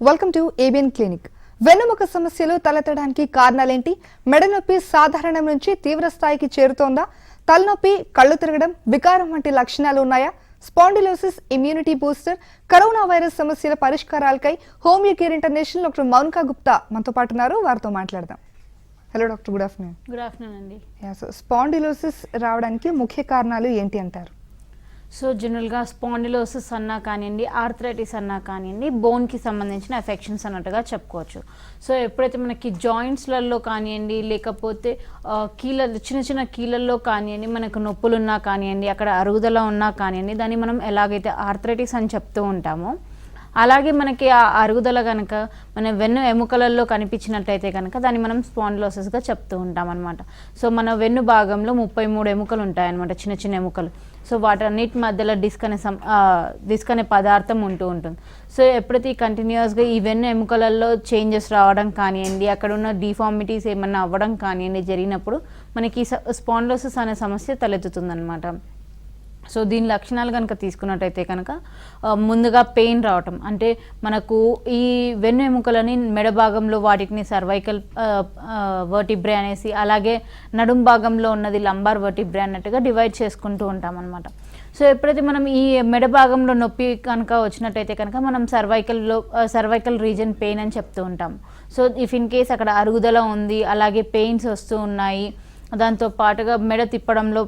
Welcome to ABN clinic. వెన్నుముక సమస్యలు తలెత్తడానికి కారణాలేంటి? మెడ నొప్పి సాధారణం నుంచి తీవ్ర స్థాయికి చేరుతోందా? తలనొప్పి, కళ్ళు తిరగడం, వికారం వంటి లక్షణాలు ఉన్నాయా? Spondylosis, immunity booster, corona virus సమస్యల పరిష్కారాలకై Homeo Care International doctor Mounika Gupta మనతో పాటు ఉన్నారు. వారితో మాట్లాడదాం. Hello doctor, good afternoon. Good afternoon అండి. స్పాండిలోసిస్ రావడానికి ముఖ్య కారణాలు ఏంటి అంటారు? సో జనరల్గా స్పాండిలోసిస్ అన్నా కానివ్వండి, ఆర్థరైటిస్ అన్నా కానివ్వండి, బోన్కి సంబంధించిన ఎఫెక్షన్స్ అన్నట్టుగా చెప్పుకోవచ్చు. సో ఎప్పుడైతే మనకి జాయింట్స్లలో కానివ్వండి, లేకపోతే చిన్న చిన్న కీళ్ళల్లో కానివ్వండి, మనకు నొప్పులు ఉన్నా కానివ్వండి, అక్కడ అరుగుదల ఉన్నా కానివ్వండి, దాన్ని మనం ఎలాగైతే ఆర్థరైటిస్ అని చెప్తూ ఉంటామో, అలాగే మనకి ఆ అరుగుదల కనుక మన వెన్ను ఎముకలలో కనిపించినట్టయితే కనుక దాన్ని మనం స్పాండిలోసిస్గా చెప్తూ ఉంటాం అనమాట. సో మన వెన్ను భాగంలో 33 ఎముకలు ఉంటాయన్నమాట, చిన్న చిన్న ఎముకలు. సో వాటన్నిటి మధ్యలో డిస్క్ అనే పదార్థం ఉంటుంది. సో ఎప్పుడైతే కంటిన్యూస్గా ఈ వెన్ను ఎముకలలో చేంజెస్ రావడం కానివ్వండి, అక్కడ ఉన్న డిఫార్మిటీస్ ఏమన్నా అవ్వడం కానివ్వండి జరిగినప్పుడు మనకి స్పాండిలోసిస్ అనే సమస్య తలెత్తుతుంది అనమాట. సో దీని లక్షణాలు కనుక తీసుకున్నట్టయితే కనుక ముందుగా పెయిన్ రావటం, అంటే మనకు ఈ వెన్ను ఎముకలని మెడ భాగంలో వాటిని సర్వైకల్ వర్టిబ్రే అనేసి, అలాగే నడుం భాగంలో ఉన్నది లంబార్ వర్టిబ్రే అన్నట్టుగా డివైడ్ చేసుకుంటూ ఉంటాం అనమాట. సో ఎప్పుడైతే మనం ఈ మెడ భాగంలో నొప్పి కనుక వచ్చినట్టయితే కనుక మనం సర్వైకల్ రీజన్ పెయిన్ అని చెప్తూ ఉంటాం. సో ఇఫ్ ఇన్ కేస్ అక్కడ అరుగుదల ఉంది, అలాగే పెయిన్స్ వస్తూ ఉన్నాయి, దాంతో పాటుగా మెడ తిప్పడంలో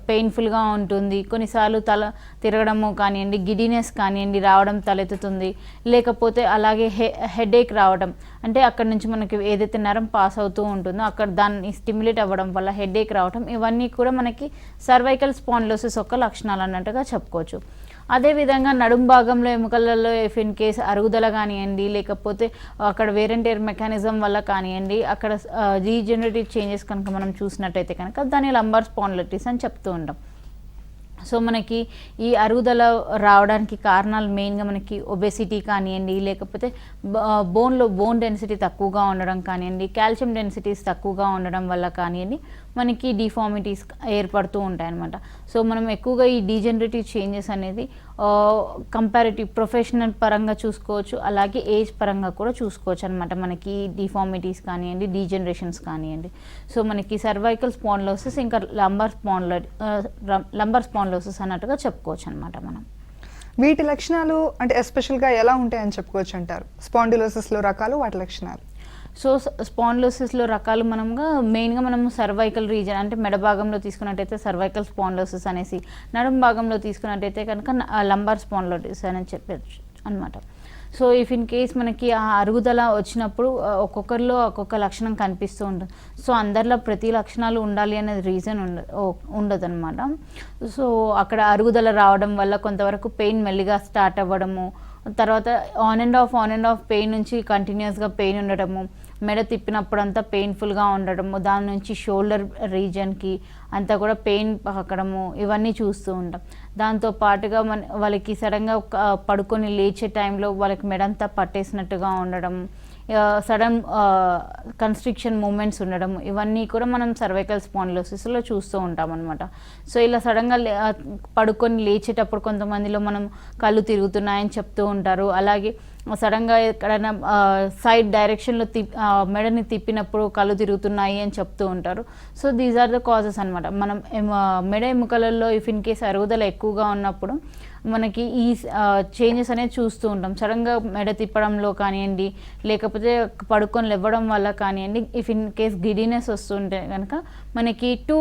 పెయిన్ఫుల్గా ఉంటుంది, కొన్నిసార్లు తల తిరగడము కానివ్వండి, గిడినెస్ కానివ్వండి రావడం తలెత్తుతుంది, లేకపోతే అలాగే హెడేక్ రావడం, అంటే అక్కడ నుంచి మనకి ఏదైతే నరం పాస్ అవుతూ ఉంటుందో అక్కడ దాన్ని స్టిమ్యులేట్ అవ్వడం వల్ల హెడేక్ రావడం, ఇవన్నీ కూడా మనకి సర్వైకల్ స్పాండిలోసిస్ యొక్క లక్షణాలు అన్నట్టుగా చెప్పుకోవచ్చు. అదేవిధంగా నడుం భాగంలో ఎముకలలో ఇఫ్ ఇన్ కేస్ అరుగుదల కానివ్వండి, లేకపోతే అక్కడ వేర్ అండ్ టేర్ మెకానిజం వల్ల కానివ్వండి, అక్కడ రీజనరేటివ్ చేంజెస్ కనుక మనం చూసినట్టయితే కనుక దాన్ని లంబార్ స్పాండిలైటిస్ అని చెప్తూ ఉంటాం. సో మనకి ఈ అరుగుదల రావడానికి కారణాలు మెయిన్గా మనకి ఒబెసిటీ కానివ్వండి, లేకపోతే బోన్ డెన్సిటీ తక్కువగా ఉండడం కానివ్వండి, కాల్షియం డెన్సిటీస్ తక్కువగా ఉండడం వల్ల కానివ్వండి మనకి డిఫార్మిటీస్ ఏర్పడుతూ ఉంటాయి అన్నమాట. సో మనం ఎక్కువగా ఈ డీజనరేటివ్ చేంజెస్ అనేది కంపారిటివ్ ప్రొఫెషనల్ పరంగా చూసుకోవచ్చు, అలాగే ఏజ్ పరంగా కూడా చూసుకోవచ్చు అనమాట. మనకి డిఫార్మిటీస్ కానివ్వండి, డీజనరేషన్స్ కానివ్వండి. సో మనకి సర్వైకల్ స్పాండిలోసిస్ ఇంకా లంబార్ స్పాండిలోసిస్ అన్నట్టుగా చెప్పుకోవచ్చు అనమాట. మనం వీటి లక్షణాలు అంటే ఎస్పెషల్గా ఎలా ఉంటాయని చెప్పుకోవచ్చు అంటారు? స్పాండిలోసిస్లో రకాలు, వాటి లక్షణాలు. సో స్పాండిలోసిస్లో రకాలు మెయిన్గా మనము సర్వైకల్ రీజన్ అంటే మెడ భాగంలో తీసుకున్నట్టయితే సర్వైకల్ స్పాండిలోసిస్ అనేసి, నడుం భాగంలో తీసుకున్నట్టయితే కనుక లంబార్ స్పాండిలోసిస్ అని చెప్పచ్చు అనమాట. సో ఇఫ్ ఇన్ కేస్ మనకి ఆ అరుగుదల వచ్చినప్పుడు ఒక్కొక్కరిలో ఒక్కొక్క లక్షణం కనిపిస్తూ ఉంటుంది. సో అందరిలో ప్రతి లక్షణాలు ఉండాలి అనేది రీజన్ ఉండదు అనమాట. సో అక్కడ అరుగుదల రావడం వల్ల కొంతవరకు పెయిన్ మెల్లిగా స్టార్ట్ అవ్వడము, తర్వాత ఆన్ అండ్ ఆఫ్ పెయిన్ నుంచి కంటిన్యూస్గా పెయిన్ ఉండడము, మెడ తిప్పినప్పుడు అంతా పెయిన్ఫుల్గా ఉండడము, దాని నుంచి షోల్డర్ రీజన్కి అంతా కూడా పెయిన్ పాకడము, ఇవన్నీ చూస్తూ ఉంటాం. దాంతో పాటుగా వాళ్ళకి సడన్గా పడుకొని లేచే టైంలో వాళ్ళకి మెడంతా పట్టేసినట్టుగా ఉండడం, సడన్ కన్స్ట్రిక్షన్ మూమెంట్స్ ఉండడం, ఇవన్నీ కూడా మనం సర్వైకల్ స్పాండిలోసిస్లో చూస్తూ ఉంటాం అనమాట. సో ఇలా సడన్గా పడుకొని లేచేటప్పుడు కొంతమందిలో మనం కళ్ళు తిరుగుతున్నాయని చెప్తూ ఉంటారు, అలాగే సడన్గా ఎక్కడైనా సైడ్ డైరెక్షన్లో మెడని తిప్పినప్పుడు కళ్ళు తిరుగుతున్నాయి అని చెప్తూ ఉంటారు. So these are the causes అనమాట. మనం మెడ ఎముకలలో ఇఫ్ ఇన్ కేస్ అరుగుదల ఎక్కువగా ఉన్నప్పుడు మనకి ఈ చేంజెస్ అనేది చూస్తూ ఉంటాం. సడన్గా మెడ తిప్పడంలో కానివ్వండి, లేకపోతే పడుకొని లేవడం వల్ల కానివ్వండి, ఇఫ్ ఇన్ కేస్ గిడినెస్ వస్తుంటే కనుక మనకి 2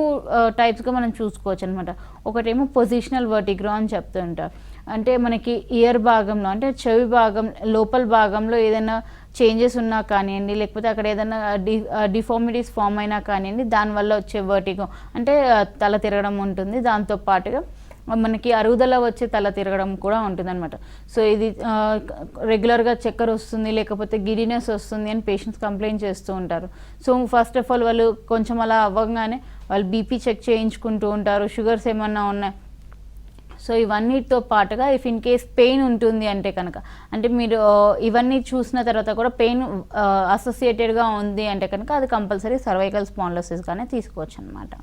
టైప్స్గా మనం చూసుకోవచ్చు అనమాట. ఒకటేమో పొజిషనల్ వర్టిగో అని చెప్తూ ఉంటారు, అంటే మనకి ఇయర్ భాగంలో అంటే చెవి భాగం లోపల భాగంలో ఏదైనా చేంజెస్ ఉన్నా కానివ్వండి, లేకపోతే అక్కడ ఏదైనా డిఫార్మిటీస్ ఫామ్ అయినా కానివ్వండి, దానివల్ల వచ్చే వర్టిగో అంటే తల తిరగడం ఉంటుంది. దాంతో పాటుగా మనకి అరుగుదల వచ్చే తల తిరగడం కూడా ఉంటుంది అనమాట. సో ఇది రెగ్యులర్గా చక్కెర వస్తుంది, లేకపోతే గిడినెస్ వస్తుంది అని పేషెంట్స్ కంప్లైంట్ చేస్తూ ఉంటారు. సో ఫస్ట్ ఆఫ్ ఆల్ వాళ్ళు కొంచెం అలా అవ్వగానే వాళ్ళు బీపీ చెక్ చేయించుకుంటూ ఉంటారు, షుగర్స్ ఏమన్నా ఉన్నాయి. సో ఇవన్నీతో పాటుగా ఇఫ్ ఇన్ కేస్ పెయిన్ ఉంటుంది అంటే కనుక, అంటే మీరు ఇవన్నీ చూసిన తర్వాత కూడా పెయిన్ అసోసియేటెడ్గా ఉంది అంటే కనుక అది కంపల్సరీ సర్వైకల్ స్పాండిలోసిస్గానే తీసుకోవచ్చు అనమాట.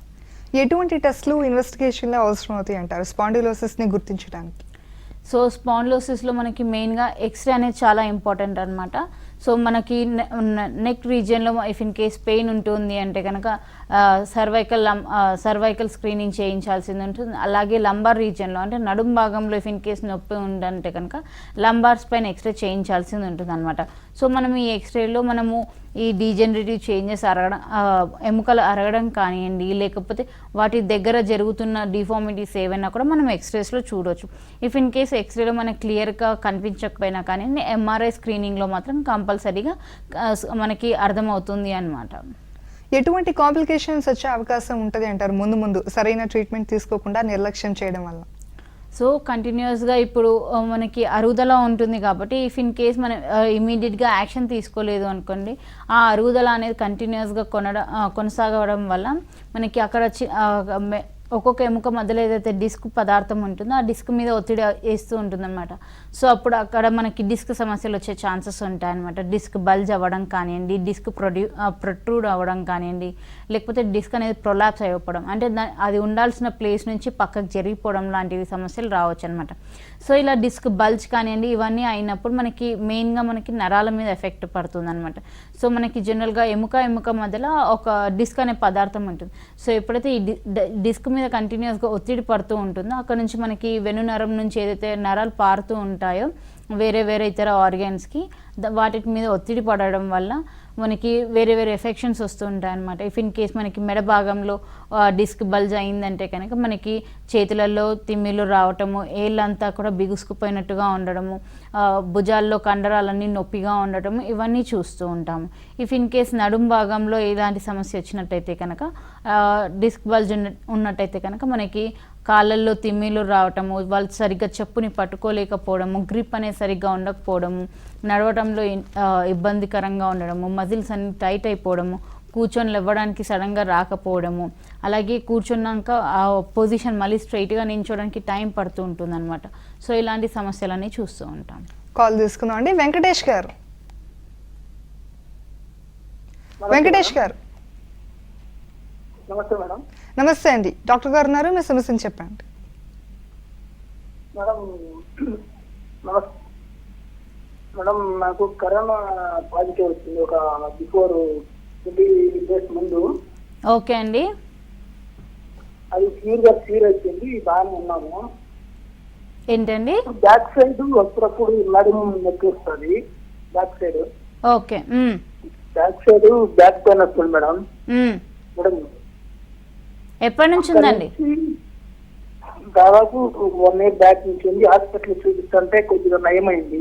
ఎటువంటి టెస్ట్లు, ఇన్వెస్టిగేషన్లు అవసరం అవుతాయి అంటారు స్పాండిలోసిస్ని గుర్తించడానికి? సో స్పాండిలోసిస్లో మనకి మెయిన్గా ఎక్స్రే అనేది చాలా ఇంపార్టెంట్ అనమాట. సో మనకి నెక్ రీజియన్లో ఇఫ్ ఇన్ కేస్ పెయిన్ ఉంటుంది అంటే కనుక సర్వైకల్ స్క్రీనింగ్ చేయించాల్సింది ఉంటుంది. అలాగే లంబార్ రీజియన్లో అంటే నడుం భాగంలో ఇఫ్ ఇన్ కేస్ నొప్పి ఉందంటే కనుక లంబార్స్ పైన ఎక్స్రే చేయించాల్సింది ఉంటుంది అనమాట. సో మనం ఈ ఎక్స్రేలో మనము ఈ డీజనరేటివ్ చేంజెస్ ఎముకలు అరగడం కానివ్వండి, లేకపోతే వాటి దగ్గర జరుగుతున్న డిఫార్మిటీస్ ఏవైనా కూడా మనం ఎక్స్రేస్లో చూడవచ్చు. ఇఫ్ ఇన్ కేస్ ఎక్స్రేలో మనకు క్లియర్గా కనిపించకపోయినా కానీ ఎంఆర్ఐ స్క్రీనింగ్లో మాత్రం కంపల్సరీగా మనకి అర్థమవుతుంది అన్నమాట. ఎటువంటి కాంప్లికేషన్స్ వచ్చే అవకాశం ఉంటుంది అంటారు ముందు ముందు సరైన ట్రీట్మెంట్ తీసుకోకుండా నిర్లక్ష్యం చేయడం వల్ల? సో కంటిన్యూస్గా ఇప్పుడు మనకి అరుగుదల ఉంటుంది కాబట్టి ఇఫ్ ఇన్ కేస్ మనం ఇమీడియట్గా యాక్షన్ తీసుకోలేదు అనుకోండి, ఆ అరుగుదల అనేది కంటిన్యూస్గా కొనసాగడం వల్ల మనకి అక్కడ ఒక్కొక్క ఎముక మధ్యలో ఏదైతే డిస్క్ పదార్థం ఉంటుందో ఆ డిస్క్ మీద ఒత్తిడి వేస్తూ ఉంటుంది అనమాట. సో అప్పుడు అక్కడ మనకి డిస్క్ సమస్యలు వచ్చే ఛాన్సెస్ ఉంటాయి అనమాట. డిస్క్ బల్జ్ అవ్వడం కానివ్వండి, డిస్క్ ప్రొట్రూడ్ అవ్వడం కానివ్వండి, లేకపోతే డిస్క్ అనేది ప్రొలాప్స్ అయిపోవడం, అంటే అది ఉండాల్సిన ప్లేస్ నుంచి పక్కకు జరిగిపోవడం లాంటివి సమస్యలు రావచ్చు అనమాట. సో ఇలా డిస్క్ బల్జ్ కానివ్వండి ఇవన్నీ అయినప్పుడు మనకి మెయిన్గా మనకి నరాల మీద ఎఫెక్ట్ పడుతుంది అనమాట. సో మనకి జనరల్గా ఎముక మధ్యలో ఒక డిస్క్ అనే పదార్థం ఉంటుంది. సో ఎప్పుడైతే ఈ డిస్క్ మీద కంటిన్యూస్గా ఒత్తిడి పడుతూ ఉంటుందో అక్కడ నుంచి మనకి వెను నరం నుంచి ఏదైతే నరాలు పారుతూ ఉంటాయో వేరే ఇతర ఆర్గాన్స్కి వాటి మీద ఒత్తిడి పడడం వల్ల మనకి వేరే ఎఫెక్షన్స్ వస్తూ ఉంటాయి అనమాట. ఇఫ్ ఇన్ కేస్ మనకి మెడ భాగంలో డిస్క్ బల్జ్ అయిందంటే కనుక మనకి చేతులలో తిమ్మిళ్ళు రావటము, ఏళ్ళంతా కూడా బిగుసుకుపోయినట్టుగా ఉండడము, భుజాల్లో కండరాలన్నీ నొప్పిగా ఉండటము ఇవన్నీ చూస్తూ ఉంటాము. ఇఫ్ ఇన్ కేస్ నడుం భాగంలో ఎలాంటి సమస్య వచ్చినట్టయితే కనుక డిస్క్ బల్జ్ ఉన్నట్టయితే కనుక మనకి కాళ్ళల్లో తిమ్మిళ్ళు రావటము, వాళ్ళు సరిగ్గా చెప్పుని పట్టుకోలేకపోవడము, గ్రిప్ అనేది సరిగ్గా ఉండకపోవడము, నడవడంలో ఇబ్బందికరంగా ఉండడము, మజిల్స్ అన్ని టైట్ అయిపోవడము, కూర్చొని లేవడానికి సడన్గా రాకపోవడము, అలాగే కూర్చున్నాక ఆ పొజిషన్ మళ్ళీ స్ట్రైట్గా నించోడానికి టైం పడుతూ ఉంటుంది అనమాట. సో ఇలాంటి సమస్యలన్నీ చూస్తూ ఉంటాం. కాల్ తీసుకుందాం అండి. వెంకటేష్ గారు. వెంకటేష్ గారు నమస్తే మేడం. నమస్తే అండి, డాక్టర్ గారు ఉన్నారు, మీ సమస్యను చెప్పండి. మేడం నమస్తే మేడం, నాకు కరోనా పాజిటివ్ వచ్చింది ఒక బిఫోర్ 20 days ముందు. ఓకే అండి. అది క్యూర్ అయిపోయింది, బాగానే ఉన్నాము. ఏంటండి? బ్యాక్ సైడ్ అప్పుడప్పుడు నడుము నొప్పి వస్తుంది. Back side okay. Back pain వస్తుంది మేడం. మేడం ఎప్పటి నుంచి ఉందండి? దాదాపు 1 year బ్యాక్ నుంచి ఉంది. హాస్పిటల్ చూపిస్తుంటే కొద్దిగా నయమైంది.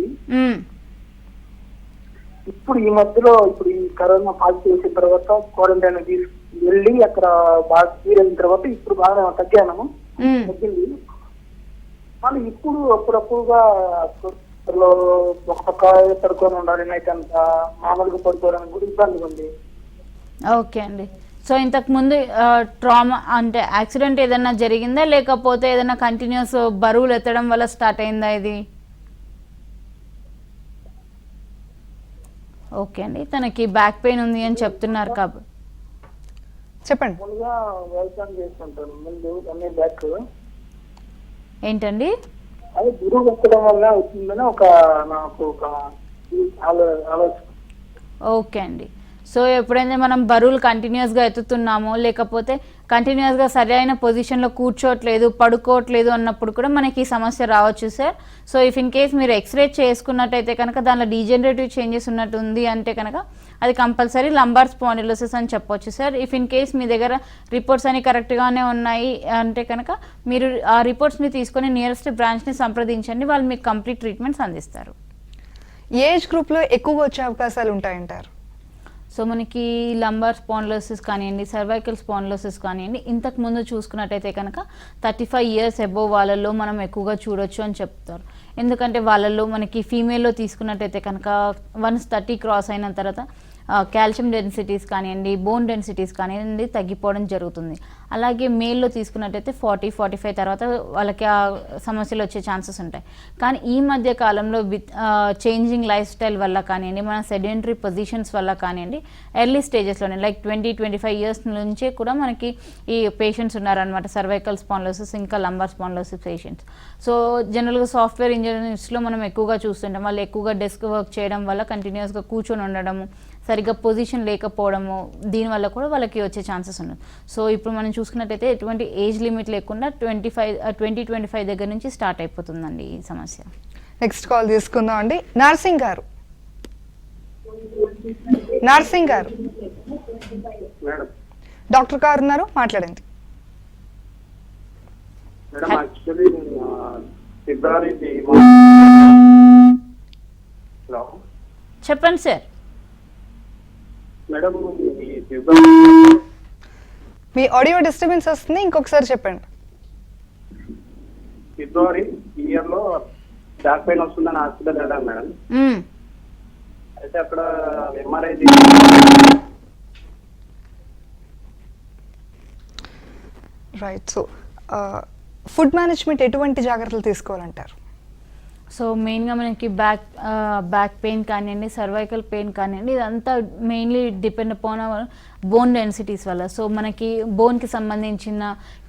ఇప్పుడు ఈ మధ్యలో ఈ కరోనా పాజిటివ్ వచ్చిన తర్వాత క్వారంటైన్ వెళ్ళి అక్కడ బాగా క్లియర్ అయిన తర్వాత ఇప్పుడు బాగా తగ్గాను, తగ్గింది. మళ్ళీ ఇప్పుడు అప్పుడప్పుడుగా ఒక పక్క పడుకొని ఉండాలి, నైట్ అంతా మామూలుగా పడుకోవడానికి కూడా ఇబ్బంది ఉంది. ఓకే అండి. సో ఇంతకు ముందు ట్రామా అంటే యాక్సిడెంట్ ఏదైనా జరిగిందా, లేకపోతే ఏదైనా కంటిన్యూస్ బరువులు ఎత్తడం వల్ల స్టార్ట్ అయిందా ఇది? ఓకే అండి. తనకి బ్యాక్ పెయిన్ ఉంది అని చెప్తున్నారు కాబట్టి చెప్పండి. ముందుగా వ్యవసాయం చేసుకుంటాను, ముందు 1 year బ్యాక్. ఏంటండి? అది గురువు ఎక్కడం వల్ల వచ్చిందని నాకు ఒక ఆలోచన. ఓకే అండి. సో ఎప్పుడైతే మనం బరువులు కంటిన్యూస్గా ఎత్తుతున్నామో, లేకపోతే కంటిన్యూస్గా సరైన పొజిషన్లో కూర్చోవట్లేదు, పడుకోవట్లేదు అన్నప్పుడు కూడా మనకి ఈ సమస్య రావచ్చు sir. So if in case మీరు ఎక్స్రే చేసుకున్నట్టయితే కనుక దానిలో డీజనరేటివ్ చేంజెస్ ఉన్నట్టు ఉంది అంటే కనుక అది కంపల్సరీ లంబార్ స్పాండిలోసిస్ అని చెప్పొచ్చు సార్. ఇఫ్ ఇన్ కేస్ మీ దగ్గర రిపోర్ట్స్ అన్ని కరెక్ట్గానే ఉన్నాయి అంటే కనుక మీరు ఆ రిపోర్ట్స్ని తీసుకొని నియరెస్ట్ బ్రాంచ్ని సంప్రదించండి, వాళ్ళు మీకు కంప్లీట్ ట్రీట్మెంట్స్ అందిస్తారు. ఏజ్ గ్రూప్లో ఎక్కువగా వచ్చే అవకాశాలు ఉంటాయంటారు? సో మనకి లంబార్ స్పాండిలోసిస్ కానివ్వండి, సర్వైకల్ స్పాండిలోసిస్ కానివ్వండి, ఇంతకు ముందు చూసుకున్నట్టయితే కనుక 35 years అబోవ్ వాళ్ళల్లో మనం ఎక్కువగా చూడొచ్చు అని చెప్తారు. ఎందుకంటే వాళ్ళల్లో మనకి ఫీమేల్లో తీసుకున్నట్టయితే కనుక 130 క్రాస్ అయిన తర్వాత కాల్షియం డెన్సిటీస్ కానివ్వండి, బోన్ డెన్సిటీస్ కానివ్వండి తగ్గిపోవడం జరుగుతుంది. అలాగే మేల్లో తీసుకున్నట్టయితే 40-45 తర్వాత వాళ్ళకి ఆ సమస్యలు వచ్చే ఛాన్సెస్ ఉంటాయి. కానీ ఈ మధ్య కాలంలో విత్ చేంజింగ్ లైఫ్ స్టైల్ వల్ల కానివ్వండి, మన సెడెంటరీ పొజిషన్స్ వల్ల కానివ్వండి, ఎర్లీ స్టేజెస్లోనే లైక్ 20-25 ఇయర్స్ నుంచే కూడా మనకి ఈ పేషెంట్స్ ఉన్నారనమాట, సర్వైకల్ స్పాండిలోసిస్ ఇంకా లంబార్ స్పాండిలోసిస్ పేషెంట్స్. సో జనరల్గా సాఫ్ట్వేర్ ఇంజనీర్స్లో మనం ఎక్కువగా చూస్తుంటాం, వాళ్ళు ఎక్కువగా డెస్క్ వర్క్ చేయడం వల్ల కంటిన్యూస్గా కూర్చొని ఉండడము, సరిగ్గా పొజిషన్ లేకపోవడము, దీనివల్ల కూడా వాళ్ళకి వచ్చే ఛాన్సెస్ ఉన్నాయి. సో ఇప్పుడు మనం చూసుకున్నట్టయితే ఎటువంటి ఏజ్ లిమిట్ లేకుండా 20-25 దగ్గర నుంచి స్టార్ట్ అయిపోతుందండి ఈ సమస్య. నెక్స్ట్ కాల్ తీసుకుందాం అండి. నర్సింగ్ గారు, నర్సింగ్ గారు, మేడం డాక్టర్ గారు ఉన్నారు, మాట్లాడండి. మేడం యాక్చువల్లీ ఫిబ్రవరి హలో చెప్పండి సార్. మేడం ఈ ఫిబ్రవరి మీ ఆడియో డిస్టర్బెన్స్ వస్తుంది, ఇంకొకసారి చెప్పండి. ఫిబ్రవరి ఇయర్ లో బ్యాక్ పెయిన్ వస్తుందని హాస్పిటల్ వెళ్ళాను మేడం. మ్మ్. అయితే అక్కడ MRI right. So food management ఎటువంటి జాగ్రత్తలు తీసుకోవాలంటారు? సో మెయిన్గా మనకి బ్యాక్ పెయిన్ కానివ్వండి, సర్వైకల్ పెయిన్ కానివ్వండి, ఇదంతా mainly depend upon bone densities వల్ల. సో మనకి బోన్కి సంబంధించిన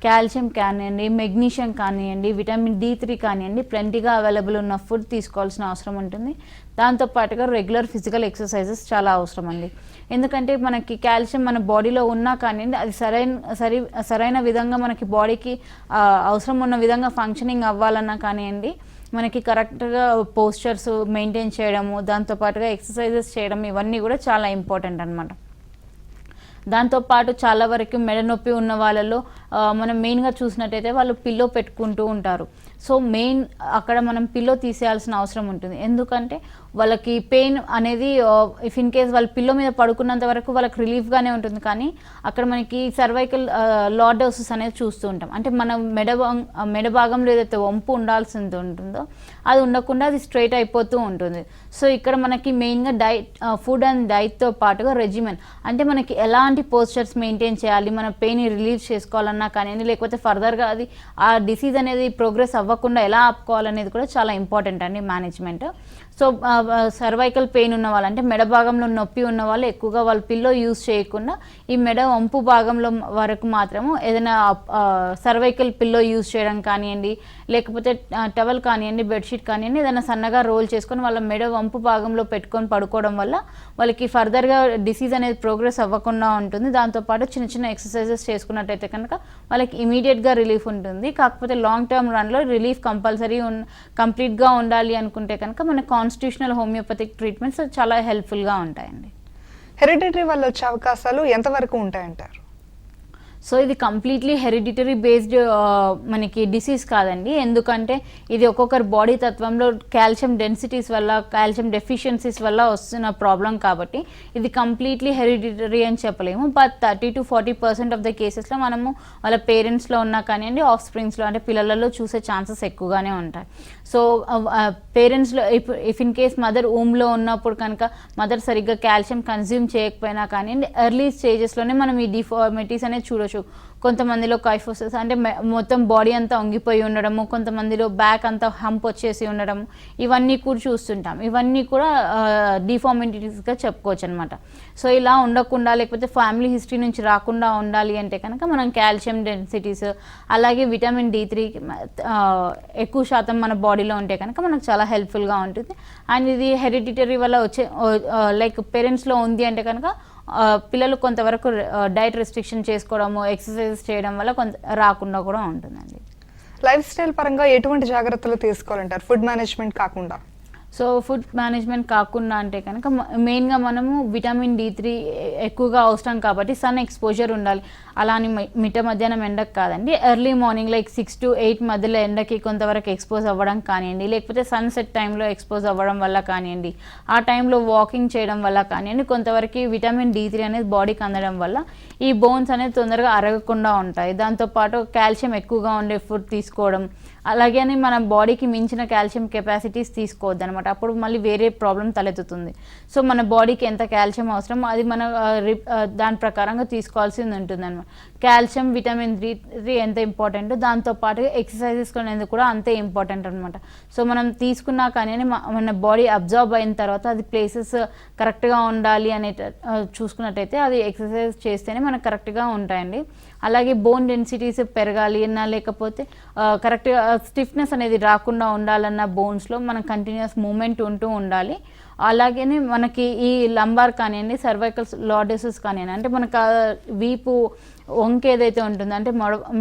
కాల్షియం కానివ్వండి, మెగ్నీషియం కానివ్వండి, విటమిన్ D3 కానివ్వండి ప్lentyగా అవైలబుల్ ఉన్న ఫుడ్ తీసుకోవాల్సిన అవసరం ఉంటుంది. దాంతోపాటుగా రెగ్యులర్ ఫిజికల్ ఎక్సర్సైజెస్ చాలా అవసరం అండి. ఎందుకంటే మనకి కాల్షియం మన బాడీలో ఉన్నా కానివ్వండి, అది సరైన విధంగా మనకి బాడీకి అవసరం ఉన్న విధంగా ఫంక్షనింగ్ అవ్వాలన్నా కానివ్వండి, మనకి కరెక్ట్గా పోస్చర్స్ మెయింటైన్ చేయడము, దాంతోపాటుగా ఎక్సర్సైజెస్ చేయడం, ఇవన్నీ కూడా చాలా ఇంపార్టెంట్ అనమాట. దాంతోపాటు చాలా వరకు మెడ నొప్పి ఉన్న వాళ్ళలో మనం మెయిన్గా చూసినట్టయితే వాళ్ళు పిల్లో పెట్టుకుంటూ ఉంటారు. సో మెయిన్ అక్కడ మనం పిల్లో తీసేయాల్సిన అవసరం ఉంటుంది. ఎందుకంటే వాళ్ళకి పెయిన్ అనేది ఇఫ్ ఇన్ కేస్ వాళ్ళు పిల్లో మీద పడుకున్నంత వరకు వాళ్ళకి రిలీఫ్గానే ఉంటుంది, కానీ అక్కడ మనకి సర్వైకల్ లార్డోసిస్ అనేది చూస్తూ ఉంటాం. అంటే మన మెడ భాగంలో ఏదైతే వంపు ఉండాల్సింది ఉంటుందో అది ఉండకుండా అది స్ట్రైట్ అయిపోతూ ఉంటుంది. సో ఇక్కడ మనకి మెయిన్గా ఫుడ్ అండ్ డైట్తో పాటుగా రెజిమెన్, అంటే మనకి ఎలాంటి పోస్చర్స్ మెయింటైన్ చేయాలి, మన పెయిన్ రిలీఫ్ చేసుకోవాలన్నా కానీ, లేకపోతే ఫర్దర్గా అది ఆ డిసీజ్ అనేది ప్రోగ్రెస్ అవ్వకుండా ఎలా ఆపుకోవాలనేది కూడా చాలా ఇంపార్టెంట్ అండి మేనేజ్మెంట్. సో సర్వైకల్ పెయిన్ ఉన్న వాళ్ళు, అంటే మెడ భాగంలో నొప్పి ఉన్న వాళ్ళు ఎక్కువగా వాళ్ళు పిల్లో యూజ్ చేయకుండా ఈ మెడ వంపు భాగంలో వరకు మాత్రము ఏదైనా సర్వైకల్ పిల్లో యూజ్ చేయడం కానివ్వండి, లేకపోతే టవల్ కానివ్వండి, బెడ్షీట్ కానివ్వండి, ఏదైనా సన్నగా రోల్ చేసుకొని వాళ్ళ మెడ వంపు భాగంలో పెట్టుకొని పడుకోవడం వల్ల వాళ్ళకి ఫర్దర్గా డిసీజ్ అనేది ప్రోగ్రెస్ అవ్వకుండా ఉంటుంది. దాంతోపాటు చిన్న చిన్న ఎక్సర్సైజెస్ చేసుకున్నట్టయితే కనుక వాళ్ళకి ఇమీడియట్గా రిలీఫ్ ఉంటుంది. కాకపోతే లాంగ్ టర్మ్ రన్లో రిలీఫ్ కంపల్సరీ కంప్లీట్గా ఉండాలి అనుకుంటే కనుక మన కాన్స్టిట్యూషనల్ హోమియోపతిక్ ట్రీట్మెంట్స్ చాలా హెల్ప్ఫుల్గా ఉంటాయండి. హెరిడిటరీ వల్ల వచ్చే అవకాశాలు ఎంతవరకు ఉంటాయంటారు? సో ఇది కంప్లీట్లీ హెరిడిటరీ బేస్డ్ మనకి డిసీజ్ కాదండి. ఎందుకంటే ఇది ఒక్కొక్కరి బాడీ తత్వంలో కాల్షియం డెన్సిటీస్ వల్ల, కాల్షియం డెఫిషియన్సీస్ వల్ల వస్తున్న ప్రాబ్లం కాబట్టి ఇది కంప్లీట్లీ హెరిడిటరీ అని చెప్పలేము. బట్ 30-40% ఆఫ్ ద కేసెస్లో మనము వాళ్ళ పేరెంట్స్లో ఉన్నా కానివ్వండి, ఆఫ్ స్ప్రింగ్స్లో అంటే పిల్లలలో చూసే ఛాన్సెస్ ఎక్కువగానే ఉంటాయి. సో పేరెంట్స్లో ఇఫ్ ఇన్ కేస్ మదర్ ఊమ్లో ఉన్నప్పుడు కనుక మదర్ సరిగ్గా కాల్షియం కన్జ్యూమ్ చేయకపోయినా కానివ్వండి, ఎర్లీ స్టేజెస్లోనే మనం ఈ డిఫార్మిటీస్ అనేది చూడొచ్చు. కొంతమందిలో కైఫోసిస్ అంటే మొత్తం బాడీ అంతా వంగిపోయి ఉండడము, కొంతమందిలో బ్యాక్ అంతా హంప్ వచ్చేసి ఉండడం, ఇవన్నీ కూడా చూస్తుంటాం. ఇవన్నీ కూడా డిఫార్మిటీస్గా చెప్పుకోవచ్చు అనమాట. సో ఇలా ఉండకుండా, లేకపోతే ఫ్యామిలీ హిస్టరీ నుంచి రాకుండా ఉండాలి అంటే కనుక మనం కాల్షియం డెన్సిటీస్ అలాగే విటమిన్ D3 ఎక్కువ శాతం మన బాడీలో ఉంటే కనుక మనకు చాలా హెల్ప్ఫుల్గా ఉంటుంది. అండ్ ఇది హెరిడిటరీ వల్ల వచ్చే లైక్ పేరెంట్స్లో ఉంది అంటే కనుక పిల్లలు కొంతవరకు డైట్ రెస్ట్రిక్షన్ చేసుకోవడము, ఎక్సర్సైజెస్ చేయడం వల్ల కొంత రాకుండా కూడా ఉంటుందండి. లైఫ్ స్టైల్ పరంగా ఎటువంటి జాగ్రత్తలు తీసుకోవాలంటారు ఫుడ్ మేనేజ్మెంట్ కాకుండా? సో ఫుడ్ మేనేజ్మెంట్ కాకుండా అంటే కనుక మెయిన్గా మనము విటమిన్ D3 ఎక్కువగా అవసరం కాబట్టి సన్ ఎక్స్పోజర్ ఉండాలి. అలాని మిట్ట మధ్యాహ్నం ఎండకు కాదండి, ఎర్లీ మార్నింగ్ లైక్ 6 to 8 మధ్యలో ఎండకి కొంతవరకు ఎక్స్పోజ్ అవ్వడం కానివ్వండి, లేకపోతే సన్సెట్ టైంలో ఎక్స్పోజ్ అవ్వడం వల్ల కానివ్వండి, ఆ టైంలో వాకింగ్ చేయడం వల్ల కానివ్వండి, కొంతవరకు విటమిన్ D3 అనేది బాడీకి అందడం వల్ల ఈ బోన్స్ అనేది తొందరగా అరగకుండా ఉంటాయి. దాంతోపాటు కాల్షియం ఎక్కువగా ఉండే ఫుడ్ తీసుకోవడం, అలాగే అని మన బాడీకి మించిన కాల్షియం కెపాసిటీస్ తీసుకోవద్దు అనమాట, అప్పుడు మళ్ళీ వేరే ప్రాబ్లం తలెత్తుతుంది. సో మన బాడీకి ఎంత కాల్షియం అవసరం అది మన దాని ప్రకారంగా తీసుకోవాల్సింది ఉంటుంది అనమాట. కాల్షియం, విటమిన్ డి ఎంత ఇంపార్టెంట్, దాంతోపాటు ఎక్సర్సైజెస్ అనేది కూడా అంతే ఇంపార్టెంట్ అనమాట. సో మనం తీసుకున్నా కానీ మన బాడీ అబ్జర్వ్ అయిన తర్వాత అది ప్లేసెస్ కరెక్ట్గా ఉండాలి అనే చూసుకున్నట్టయితే అది ఎక్సర్సైజ్ చేస్తేనే మనకు కరెక్ట్గా ఉంటాయండి. అలాగే బోన్ డెన్సిటీస్ పెరగాలి అన్నా లేకపోతే కరెక్ట్గా స్టిఫ్నెస్ అనేది రాకుండా ఉండాలన్న బోన్స్లో మనం కంటిన్యూస్ మూమెంట్ ఉంటూ ఉండాలి. అలాగే మనకి ఈ లంబార్ కానివ్వండి, సర్వైకల్ లార్డెసెస్ కానివ్వండి, అంటే మనకు వీపు వంక ఏదైతే ఉంటుందో అంటే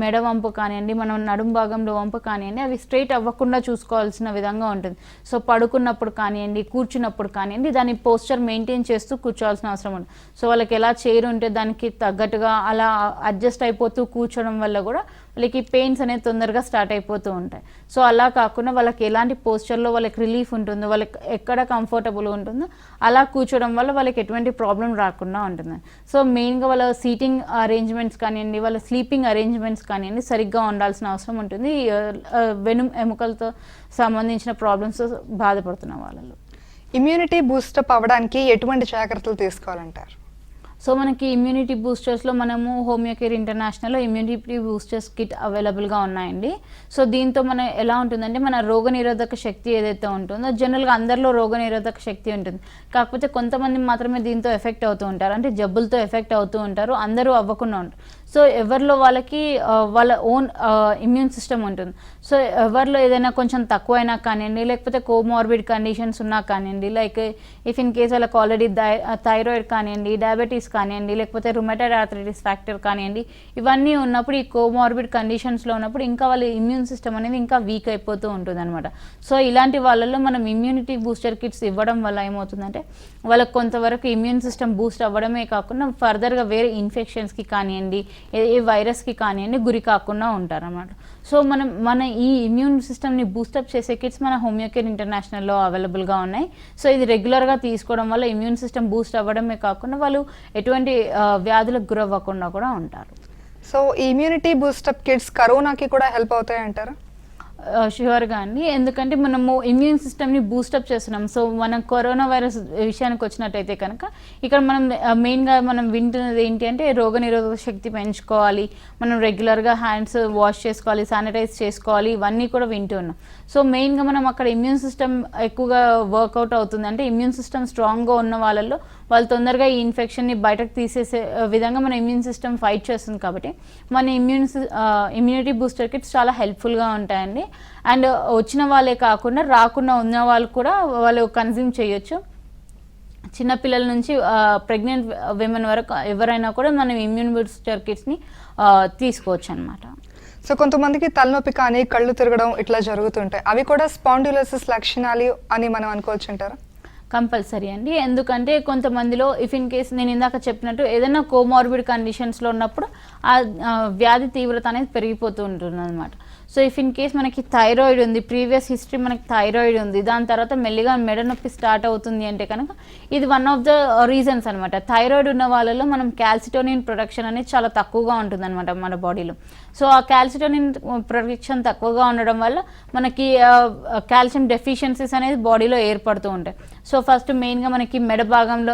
మెడ వంపు కానివ్వండి, మనం నడుం భాగంలో వంపు కానివ్వండి, అవి స్ట్రైట్ అవ్వకుండా చూసుకోవాల్సిన విధంగా ఉంటుంది. సో పడుకున్నప్పుడు కానివ్వండి, కూర్చున్నప్పుడు కానివ్వండి, దాని పోస్చర్ మెయింటైన్ చేస్తూ కూర్చోవాల్సిన అవసరం ఉంటుంది. సో వాళ్ళకి ఎలా చైర్ ఉంటే దానికి తగ్గట్టుగా అలా అడ్జస్ట్ అయిపోతూ కూర్చోవడం వల్ల కూడా వాళ్ళకి పెయిన్స్ అనేది తొందరగా స్టార్ట్ అయిపోతూ ఉంటాయి. సో అలా కాకుండా వాళ్ళకి ఎలాంటి పోస్చర్లో వాళ్ళకి రిలీఫ్ ఉంటుందో, వాళ్ళకి ఎక్కడ కంఫర్టబుల్ ఉంటుందో అలా కూర్చోవడం వల్ల వాళ్ళకి ఎటువంటి ప్రాబ్లం రాకుండా ఉంటుంది. సో మెయిన్గా వాళ్ళ సీటింగ్ అరేంజ్మెంట్స్ కానివ్వండి, వాళ్ళ స్లీపింగ్ అరేంజ్మెంట్స్ కానివ్వండి సరిగ్గా ఉండాల్సిన అవసరం ఉంటుంది వెను ఎముకలతో సంబంధించిన ప్రాబ్లమ్స్ బాధపడుతున్న వాళ్ళలో. ఇమ్యూనిటీ బూస్టప్ అవ్వడానికి ఎటువంటి జాగ్రత్తలు తీసుకోవాలంటారు? సో మనకి ఇమ్యూనిటీ బూస్టర్స్లో మనము హోమియోకేర్ ఇంటర్నేషనల్లో ఇమ్యూనిటీ బూస్టర్స్ కిట్ అవైలబుల్గా ఉన్నాయండి. సో దీంతో మనం ఎలా ఉంటుందంటే మన రోగనిరోధక శక్తి ఏదైతే ఉంటుందో, జనరల్గా అందరిలో రోగనిరోధక శక్తి ఉంటుంది, కాకపోతే కొంతమంది మాత్రమే దీంతో ఎఫెక్ట్ అవుతూ ఉంటారు, అంటే జబ్బులతో ఎఫెక్ట్ అవుతూ ఉంటారు, అందరూ అవ్వకుండా ఉంటారు. సో ఎవరిలో వాళ్ళకి వాళ్ళ ఓన్ ఇమ్యూన్ సిస్టమ్ ఉంటుంది. సో ఎవరిలో ఏదైనా కొంచెం తక్కువైనా కానివ్వండి, లేకపోతే కోమార్బిడ్ కండిషన్స్ ఉన్నా కానివ్వండి, లైక్ ఇఫ్ ఇన్ కేస్ వాళ్ళకి ఆల్రెడీ థైరాయిడ్ కానివ్వండి, డయాబెటీస్ కానివ్వండి, లేకపోతే రుమటైడ్ ఆర్థరైటిస్ ఫ్యాక్టర్ కానివ్వండి, ఇవన్నీ ఉన్నప్పుడు ఈ కోమార్బిడ్ కండిషన్స్లో ఉన్నప్పుడు ఇంకా వాళ్ళ ఇమ్యూన్ సిస్టమ్ అనేది ఇంకా వీక్ అయిపోతూ ఉంటుంది అనమాట. సో ఇలాంటి వాళ్ళల్లో మనం ఇమ్యూనిటీ బూస్టర్ కిట్స్ ఇవ్వడం వల్ల ఏమవుతుందంటే వాళ్ళకి కొంతవరకు ఇమ్యూన్ సిస్టమ్ బూస్ట్ అవ్వడమే కాకుండా ఫర్దర్గా వేరే ఇన్ఫెక్షన్స్కి కానివ్వండి, ఏ వైరస్కి కానివ్వండి గురి కాకుండా ఉంటారన్నమాట. సో మన ఈ ఇమ్యూన్ సిస్టమ్ని బూస్టప్ చేసే కిట్స్ మన హోమియోకేర్ ఇంటర్నేషనల్లో అవైలబుల్గా ఉన్నాయి. సో ఇది రెగ్యులర్గా తీసుకోవడం వల్ల ఇమ్యూన్ సిస్టమ్ బూస్ట్ అవ్వడమే కాకుండా వాళ్ళు ఎటువంటి వ్యాధులకు గురవ్వకుండా కూడా ఉంటారు. సో ఈ ఇమ్యూనిటీ బూస్టప్ కిట్స్ కరోనాకి కూడా హెల్ప్ అవుతాయి అంటారా? ష్యూర్గా అండి, ఎందుకంటే మనము ఇమ్యూన్ సిస్టమ్ని బూస్టప్ చేస్తున్నాం. సో మనం కరోనా వైరస్ విషయానికి వచ్చినట్టయితే కనుక ఇక్కడ మనం మెయిన్గా మనం వింటున్నది ఏంటి అంటే రోగనిరోధక శక్తి పెంచుకోవాలి, మనం రెగ్యులర్గా హ్యాండ్స్ వాష్ చేసుకోవాలి, శానిటైజ్ చేసుకోవాలి, ఇవన్నీ కూడా వింటూ ఉన్నాం. సో మెయిన్గా మనం అక్కడ ఇమ్యూన్ సిస్టమ్ ఎక్కువగా వర్కౌట్ అవుతుంది, అంటే ఇమ్యూన్ సిస్టమ్ స్ట్రాంగ్గా ఉన్న వాళ్ళల్లో వాళ్ళు తొందరగా ఈ ఇన్ఫెక్షన్ని బయటకు తీసేసే విధంగా మన ఇమ్యూన్ సిస్టమ్ ఫైట్ చేస్తుంది. కాబట్టి మన ఇమ్యూనిటీ బూస్టర్ కిట్స్ చాలా హెల్ప్ఫుల్గా ఉంటాయండి. అండ్ వచ్చిన వాళ్ళే కాకుండా రాకుండా ఉన్న వాళ్ళు కూడా వాళ్ళు కన్జ్యూమ్ చేయొచ్చు. చిన్నపిల్లల నుంచి ప్రెగ్నెంట్ విమెన్ వరకు ఎవరైనా కూడా మనం ఇమ్యూన్ బూస్టర్ కిట్స్ని తీసుకోవచ్చు అనమాట. సో కొంతమందికి తలనొప్పి కానీ కళ్ళు తిరగడం ఇట్లా జరుగుతుంటాయి, అవి కూడా స్పాండిలోసిస్ లక్షణాలు అని మనం అనుకోవచ్చు అంటారా? కంపల్సరీ అండి, ఎందుకంటే కొంతమందిలో ఇఫ్ ఇన్ కేస్ నేను ఇందాక చెప్పినట్టు ఏదైనా కోమార్బిడ్ కండిషన్స్లో ఉన్నప్పుడు ఆ వ్యాధి తీవ్రత అనేది పెరిగిపోతూ ఉంటుంది అనమాట. సో ఇఫ్ ఇన్ కేస్ మనకి థైరాయిడ్ ఉంది, ప్రీవియస్ హిస్టరీ మనకి థైరాయిడ్ ఉంది, దాని తర్వాత మెల్లిగా మెడ నొప్పి స్టార్ట్ అవుతుంది అంటే కనుక ఇది వన్ ఆఫ్ ద రీజన్స్ అనమాట. థైరాయిడ్ ఉన్న వాళ్ళలో మనం క్యాల్సిటోనిన్ ప్రొడక్షన్ అనేది చాలా తక్కువగా ఉంటుంది అనమాట మన బాడీలో. సో ఆ క్యాల్సిటోనిన్ ప్రొడక్షన్ తక్కువగా ఉండడం వల్ల మనకి కాల్షియం డెఫిషియన్సీస్ అనేది బాడీలో ఏర్పడుతూ ఉంటాయి. సో ఫస్ట్ మెయిన్గా మనకి మెడ భాగంలో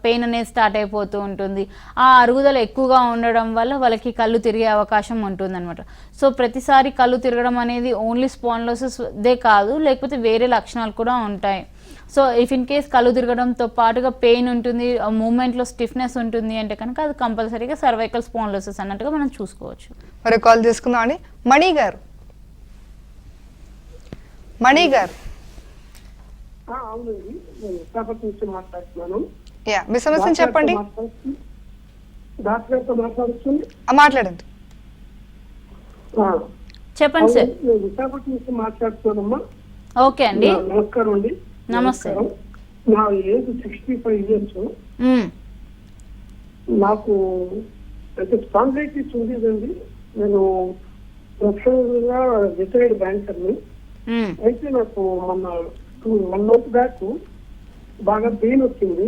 పెయిన్ అనేది స్టార్ట్ అయిపోతూ ఉంటుంది. ఆ అరుగుదల ఎక్కువగా ఉండడం వల్ల వాళ్ళకి కళ్ళు తిరిగే అవకాశం ఉంటుంది అనమాట. సో ప్రతిసారి కళ్ళు తిరగడం అనేది ఓన్లీ స్పాండిలోసిస్ దే కాదు, లేకపోతే వేరే లక్షణాలు కూడా ఉంటాయి. సో ఇఫ్ ఇన్ కేస్ కళ్ళు తిరగడంతో పాటుగా పెయిన్ ఉంటుంది, మూమెంట్లో స్టిఫ్నెస్ ఉంటుంది అంటే కనుక అది కంపల్సరీగా సర్వైకల్ స్పాండిలోసిస్ అన్నట్టుగా మనం చూసుకోవచ్చు. మరి కాల్ తీసుకుందాం అండి. మణి గారు, అవునండి, నేను విశాఖపట్నం నుంచి మాట్లాడుతున్నాను. మీ సమస్యను చెప్పండి. డాక్టర్ గారితో మాట్లాడుతుంది. మాట్లాడండి. చెప్పండి సార్. నేను విశాఖపట్నం నుంచి మాట్లాడుతున్నానమ్మా. ఓకే అండి, నమస్కారం అండి. నమస్తే. నా ఏజ్ 65 years. నాకు అయితే స్పాండిలైటిస్ ఉండేదండి. నేను ప్రొఫెషనల్ గా రిటైర్డ్ బ్యాంకర్ని. అయితే నాకు మొన్న 1 month బ్యాక్ బాగా పెయిన్ వచ్చింది.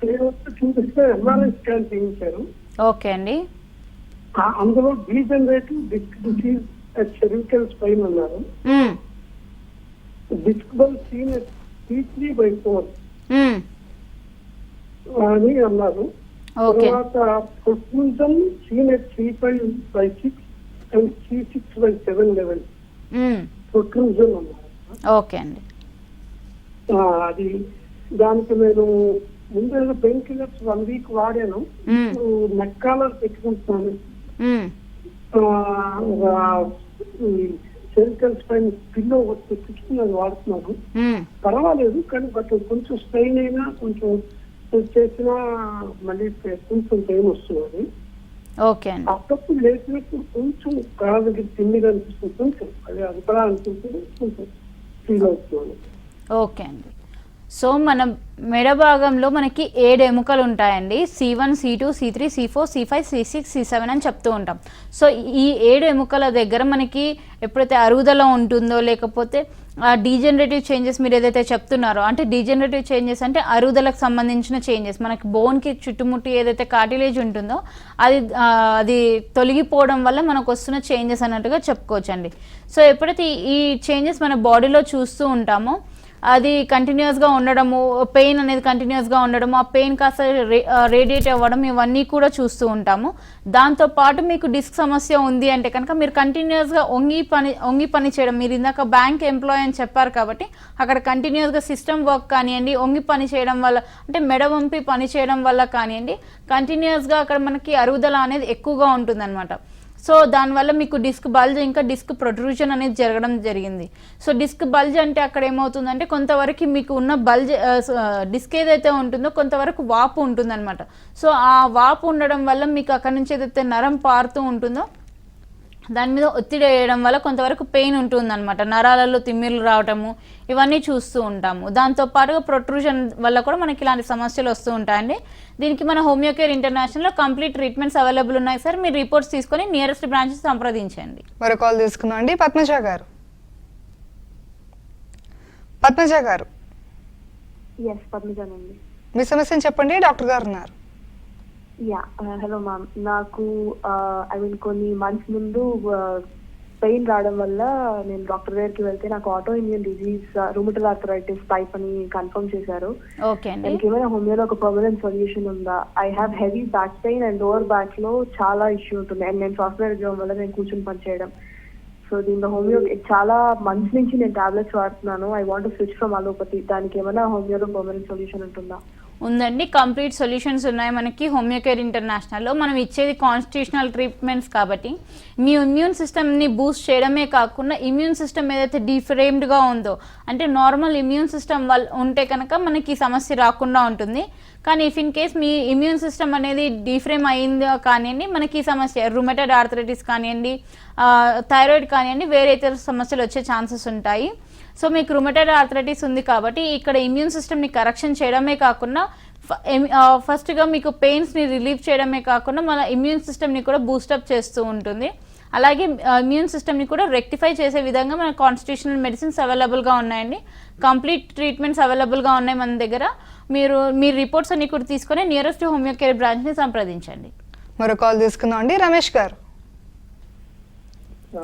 పెయిన్ వస్తే చూపిస్తే ఎంఆర్ఐ స్కాన్ చేయించారు. ఓకే అండి. అందులో degenerative disc disease cervical spine అన్నారు. మ్మ్. Disc bulge seen at C3/4 మ్మ్. అని అన్నారు. ఓకే తర్వాత protrusion seen at C5/6 and C6/7 level hmm. protrusion అన్నారు. ఓకే అండి. అది దానికి నేను ముందు ఏదో పెయిన్ కిల్లర్స్ 1 week వాడాను. మ్మ్. ఇప్పుడు నెక్ కాలర్ పెట్టుకుంటున్నాను. మ్మ్. సెరికల్ స్పైన్ పిల్లో తెచ్చుకుని అది వాడుతున్నాను. మ్మ్. పర్వాలేదు, కానీ బట్ కొంచెం స్ట్రెయిన్ అయినా కొంచెం చేసినా మళ్ళీ కొంచెం పెయిన్ వస్తున్నది. ఓకే అండి. అప్పుడప్పుడు లేచినప్పుడు కొంచెం కాళ్ళ దగ్గర తిమ్మిగా అనిపిస్తుంది, కొంచెం అది అదిపరా అనిపిస్తుంది, కొంచెం ఫీల్ అవుతున్నాను. ఓకే అండి. సో మన మెడ భాగంలో మనకి 7 ఎముకలు ఉంటాయండి. C1, C2, C3, C4, C5, C6, C7 అని చెప్తూ ఉంటాం. సో ఈ 7 ఎముకల దగ్గర మనకి ఎప్పుడైతే అరుగుదల ఉంటుందో, లేకపోతే డీజనరేటివ్ చేంజెస్ మీరు ఏదైతే చెప్తున్నారో, అంటే డీజనరేటివ్ చేంజెస్ అంటే అరుగుదలకు సంబంధించిన చేంజెస్, మనకి బోన్కి చుట్టుముట్టి ఏదైతే కార్టిలేజ్ ఉంటుందో అది తొలగిపోవడం వల్ల మనకు వస్తున్న చేంజెస్ అన్నట్టుగా చెప్పుకోవచ్చండి. సో ఎప్పుడైతే ఈ చేంజెస్ మన బాడీలో చూస్తూ ఉంటామో, అది కంటిన్యూస్గా ఉండడము, పెయిన్ అనేది కంటిన్యూస్గా ఉండడము, ఆ పెయిన్ కాస్త రేడియేట్ అవ్వడం, ఇవన్నీ కూడా చూస్తూ ఉంటాము. దాంతోపాటు మీకు డిస్క్ సమస్య ఉంది అంటే కనుక మీరు కంటిన్యూస్గా వంగి పని చేయడం, మీరు ఇందాక బ్యాంక్ ఎంప్లాయ్ అని చెప్పారు కాబట్టి అక్కడ కంటిన్యూస్గా సిస్టమ్ వర్క్ కానివ్వండి, వంగి పని చేయడం వల్ల, అంటే మెడ వంపి పని చేయడం వల్ల కానివ్వండి, కంటిన్యూస్గా అక్కడ మనకి అరుగుదల అనేది ఎక్కువగా ఉంటుందన్నమాట. సో దానివల్ల మీకు డిస్క్ బల్జ్ ఇంకా డిస్క్ ప్రొట్రూషన్ అనేది జరగడం జరిగింది. సో డిస్క్ బల్జ్ అంటే అక్కడ ఏమవుతుందంటే కొంతవరకు మీకు ఉన్న బల్జ్ డిస్క్ ఏదైతే ఉంటుందో కొంతవరకు వాపు ఉంటుందన్నమాట. సో ఆ వాపు ఉండడం వల్ల మీకు అక్కడ నుంచి ఏదైతే నరం పారుతూ ఉంటుందో దాని మీద ఒత్తిడి వేయడం వల్ల కొంతవరకు పెయిన్ ఉంటుందన్నమాట. నరాలలో తిమ్మిర్లు రావటము ఇవన్నీ చూస్తూ ఉంటాము. దాంతోపాటుగా ప్రొట్రూషన్ వల్ల కూడా మనకి ఇలాంటి సమస్యలు వస్తూ ఉంటాయండి. దీనికి మన హోమియోకేర్ ఇంటర్నేషనల్లో కంప్లీట్ ట్రీట్మెంట్స్ అవైలబుల్ ఉన్నాయి సార్. మీరు రిపోర్ట్స్ తీసుకొని నియరెస్ట్ బ్రాంచెస్ సంప్రదించండి. మరో కాల్ తీసుకుందాం అండి. పద్మజ గారు. పద్మజ గారు, ఎస్ పద్మజానండి. మీ సమస్యను చెప్పండి, డాక్టర్ గారు ఉన్నారు. Yeah hello ma'am. నాకు ఐ మీన్ కొన్ని మంత్స్ ముందు పెయిన్ రావడం వల్ల నేను డాక్టర్ దగ్గరికి వెళ్తే నాకు auto immune disease rheumatoid arthritis type అని కన్ఫర్మ్ చేశారు. ఓకే అండి. దానికి ఏమైనా హోమియోలో ఒక పర్మనెంట్ సొల్యూషన్ ఉందా? I have heavy back pain and lower back లో చాలా ఇష్యూ ఉంటుంది. అండ్ నేను సాఫ్ట్వేర్ ఉద్యోగం వల్ల నేను కూర్చొని పనిచేయడం. సో దీంట్లో హోమియో చాలా మంత్స్ నుంచి నేను టాబ్లెట్స్ వాడుతున్నాను. I want switch from allopathy. దానికి ఏమైనా హోమియోలో పర్మనెంట్ సొల్యూషన్ ఉంటుందా? ఉందండి, కంప్లీట్ సొల్యూషన్స్ ఉన్నాయి మనకి హోమియోకేర్ ఇంటర్నేషనల్లో. మనం ఇచ్చేది కాన్స్టిట్యూషనల్ ట్రీట్మెంట్స్ కాబట్టి మీ ఇమ్యూన్ సిస్టమ్ని బూస్ట్ చేయడమే కాకుండా ఇమ్యూన్ సిస్టమ్ ఏదైతే డిఫ్రేమ్డ్గా ఉందో, అంటే నార్మల్ ఇమ్యూన్ సిస్టమ్ వల్ల ఉంటే కనుక మనకి సమస్య రాకుండా ఉంటుంది. కానీ if in case me immune system అనేది డిఫ్రేమ్ అయిందో కానివ్వండి, మనకి ఈ సమస్య రుమటైడ్ ఆర్థరైటిస్ కానివ్వండి, థైరాయిడ్ కానివ్వండి, వేరే ఇతర సమస్యలు వచ్చే ఛాన్సెస్ ఉంటాయి. సో మీకు రుమటైడ్ ఆర్థరైటిస్ ఉంది కాబట్టి ఇక్కడ ఇమ్యూన్ సిస్టమ్ని కరెక్షన్ చేయడమే కాకుండా ఫస్ట్గా మీకు పెయిన్స్ని రిలీవ్ చేయడమే కాకుండా మన ఇమ్యూన్ సిస్టమ్ని కూడా బూస్టప్ చేస్తూ ఉంటుంది. అలాగే ఇమ్యూన్ సిస్టమ్ని కూడా రెక్టిఫై చేసే విధంగా మన కాన్స్టిట్యూషనల్ మెడిసిన్స్ అవైలబుల్గా ఉన్నాయండి. కంప్లీట్ ట్రీట్మెంట్స్ అవైలబుల్గా ఉన్నాయి మన దగ్గర. మీ రిపోర్ట్స్ అన్ని కూడా తీసుకొని నియరెస్ట్ హోమియోకేర్ బ్రాంచ్ని సంప్రదించండి. మరో కాల్ తీసుకుందాం అండి. రమేష్ గారు.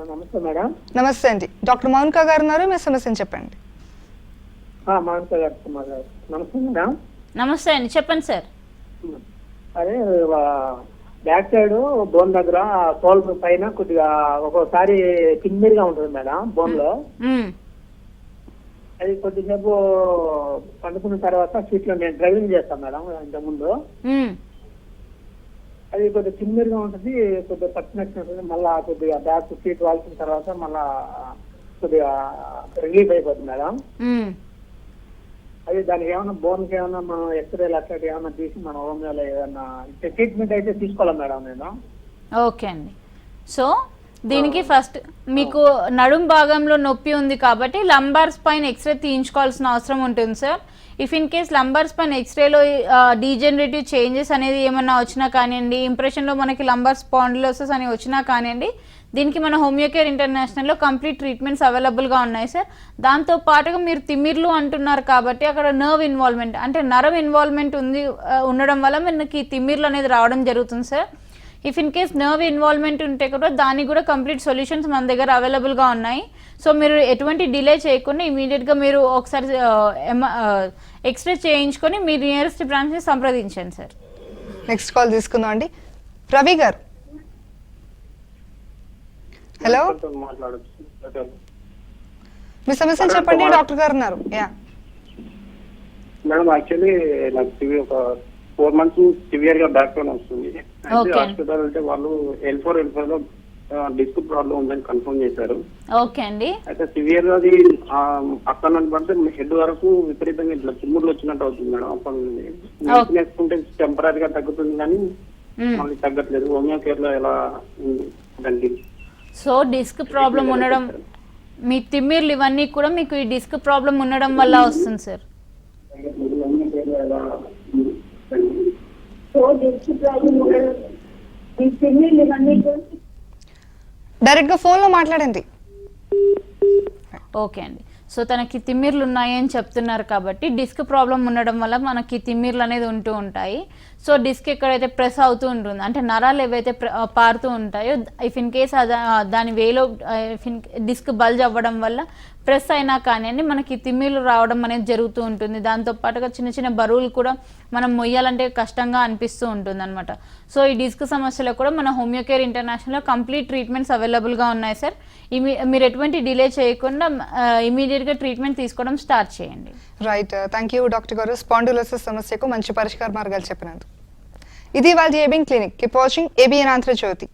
నమస్తే మేడం. నమస్తే అండి. డాక్టర్ మౌనిక గారు ఉన్నారు, మీ సమస్యను చెప్పండి. మౌనిక గారు, నమస్తే మేడం. నమస్తే అండి, చెప్పండి సార్. అదే బ్యాక్ సైడ్ బోన్ దగ్గర తోల్ పైన కొద్దిగా ఒక్కోసారి తిమ్మిరిగా ఉంటుంది మేడం బోన్ లో. అది కొద్దిసేపు పండుకున్న తర్వాత సీట్ లో నేను డ్రైవింగ్ చేస్తాను మేడం ఇంత ముందు. అది కొద్దిగా తిమ్మిరిగా ఉంటుంది, కొద్దిగా పచ్చినట్టు ఉంటుంది. మళ్ళా కొద్దిగా బ్యాక్ సీట్ వాల్చిన తర్వాత మళ్ళా కొద్దిగా రిలీఫ్ అయిపోతుంది మేడం. అది దానికి ఏమన్నా బోన్కి ఏమన్నా మనం ఎక్స్రేలు అట్లాంటి ఏమన్నా తీసి మన హోమియోలో ఏదన్నా ట్రీట్మెంట్ అయితే తీసుకోవాలి మేడం నేను. ఓకే అండి. సో దీనికి ఫస్ట్ మీకు నడుం భాగంలో నొప్పి ఉంది కాబట్టి లంబార్ స్పైన్ ఎక్స్రే తీయించుకోవాల్సిన అవసరం ఉంటుంది sir. If in case lumbar spine ఎక్స్రేలో డీజనరేటివ్ చేంజెస్ అనేది ఏమన్నా వచ్చినా కానివ్వండి, ఇంప్రెషన్లో మనకి లంబార్ స్పాండిలోసిస్ అని వచ్చినా కానివ్వండి, దీనికి మన హోమియోకేర్ ఇంటర్నేషనల్లో కంప్లీట్ ట్రీట్మెంట్స్ అవైలబుల్గా ఉన్నాయి సార్. దాంతో పాటుగా మీరు తిమ్మిర్లు అంటున్నారు కాబట్టి అక్కడ నర్వ్ ఇన్వాల్వ్మెంట్ అంటే నరం ఇన్వాల్వ్మెంట్ ఉండడం వల్ల మనకి తిమ్మిర్లు అనేది రావడం జరుగుతుంది sir. If in case nerve involvement ఉంటే కూడా దానికి కూడా కంప్లీట్ సొల్యూషన్స్ మన దగ్గర అవైలబుల్గా ఉన్నాయి. సో మీరు ఎటువంటి డిలే చేయకుండా ఇమీడియట్గా మీరు ఒకసారి ఎక్స్రే చేయించుకొని మీ నియరెస్ట్ బ్రాంచ్ని సంప్రదించండి సార్. నెక్స్ట్ కాల్ తీసుకుందాం అండి. రవి గారు, హలో, మీ సమస్యలు చెప్పండి, డాక్టర్ గారు ఉన్నారు. మేడం యాక్చువల్లీ నాకు ఒక 4 months సివియర్ గా బ్యాక్ పెయిన్ వస్తుంది. అయితే హాస్పిటల్ అంటే వాళ్ళు L4 లో డిస్క్ ప్రాబ్లం ఉందని కన్ఫర్మ్ చేశారు. ఓకే అండి. అయితే సివియర్ గా అది అక్కడ నుండి పడితే హెడ్ వరకు విపరీతంగా ఇట్లా చిమ్ముర్లు వచ్చినట్టు అవుతుంది మేడం. అప్పుడు వేసుకుంటే టెంపరీగా తగ్గుతుంది కానీ మళ్ళీ తగ్గట్లేదు. హోమియో కేర్ లో ఎలా ఉంది దానికి? సో డిస్క్ ప్రాబ్లం ఉండడం, మీ తిమ్మిర్లు ఇవన్నీ కూడా మీకు ఈ డిస్క్ ప్రాబ్లం ఉండడం వల్ల వస్తుంది సార్. డైరెక్ట్ గా ఫోన్ లో మాట్లాడండి. ఓకే అండి. సో తనకి తిమ్మిర్లు ఉన్నాయి అని చెప్తున్నారు కాబట్టి డిస్క్ ప్రాబ్లం ఉండడం వల్ల మనకి తిమ్మిర్లు అనేది ఉంటూ ఉంటాయి. సో డిస్క్ ఎక్కడైతే ప్రెస్ అవుతూ ఉంటుంది అంటే నరాలు ఏవైతే పారుతూ ఉంటాయో ఇఫ్ ఇన్ కేస్ దాని వేలో డిస్క్ బల్జ్ అవ్వడం వల్ల ప్రెస్ అయినా కానివ్వండి మనకి తిమ్మిర్లు రావడం అనేది జరుగుతూ ఉంటుంది. దాంతోపాటుగా చిన్న చిన్న బరువులు కూడా మనం మొయ్యాలంటే కష్టంగా అనిపిస్తూ ఉంటుంది అనమాట. సో ఈ డిస్క్ సమస్యలో కూడా మన హోమియో కేర్ ఇంటర్నేషనల్లో కంప్లీట్ ట్రీట్మెంట్స్ అవైలబుల్గా ఉన్నాయి సార్. మీరు ఎటువంటి డిలే చేయకుండా ఇమీడియట్గా ట్రీట్మెంట్ తీసుకోవడం స్టార్ట్ చేయండి. రైట్, థ్యాంక్ యూ డాక్టర్ గారు. స్పాండిలోసిస్ సమస్యకు మంచి పరిష్కార మార్గాలు చెప్పినందుకు. ఇది వాళ్ళ ABN clinic. Keep watching ABN Andhra Jyothi.